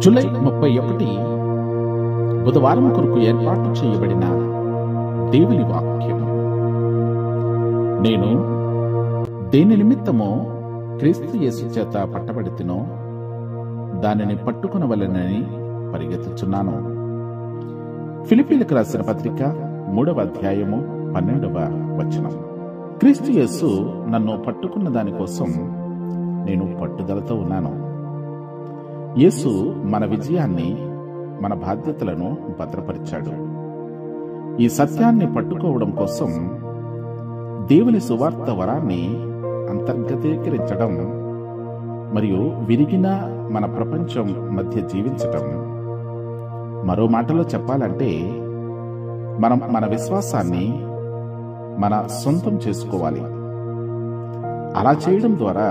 July 31 బుధవారం కొరకు ఏర్పాటు చేయబడిన దేవుని వాక్యం. నేను దేని నిమిత్తమో క్రీస్తు యేసు చేత పట్టబడితినో దానిని పట్టుకొనవలెనని పరిగెత్తుచున్నాను. ఫిలిప్పీలకు రాసిన పత్రిక 3వ అధ్యాయము 12వ వచనం. క్రీస్తు యేసు నన్ను పట్టుకున్న దానికోసం నేను పట్టుదలతో ఉన్నాను. యేసు మన విజయాన్ని, మన బాధ్యతలను భద్రపరిచాడు. ఈ సత్యాన్ని పట్టుకోవడం కోసం దేవుని సువార్త వరాన్ని అంతర్గతీకరించడం మరియు విరిగిన మన ప్రపంచం మధ్య జీవించటం. మరో మాటలో చెప్పాలంటే మనం మన విశ్వాసాన్ని మన సొంతం చేసుకోవాలి. అలా చేయడం ద్వారా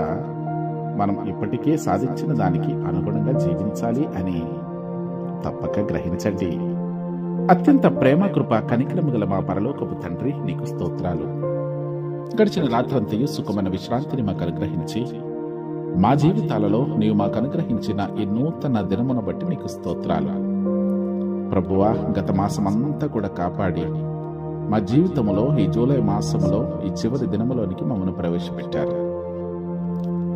మనం ఇప్పటికే సాధించిన దానికి అనుగుణంగా జీవించాలి అని తప్పక గ్రహించండి. అత్యంత ప్రేమ, కృప, కనికరము గల మా పరలోకపు తండ్రి, నీకు స్తోత్రాలు. గడిచిన రాత్రంతయు సుఖమైన విశ్రాంతిని మాకు అనుగ్రహించి మా జీవితాలలో నీవు మాకు అనుగ్రహించిన ఈ నూతన దినమును బట్టి నీకు స్తోత్రాలు. ప్రభువా, గత మాసమంతా కూడా కాపాడి మా జీవితంలో ఈ జూలై మాసములో ఈ చివరి దినములోనికి మమ్మల్ని ప్రవేశపెట్టారు.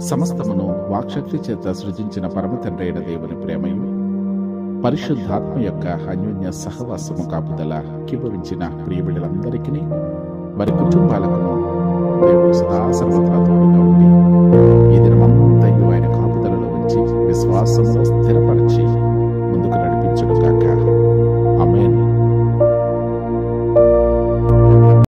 సమస్తమును వాక్శక్తి చేత సృజించిన పరమ తండ్రి అయిన దేవుని ప్రేమయు, పరిశుద్ధాత్మ యొక్క అన్యోన్య సహవాసము, కాపుదల కిభవించిన ప్రియబిడ్డలందరికీ, వారి కుటుంబాలకు దేవుడు సదా సర్వత్రా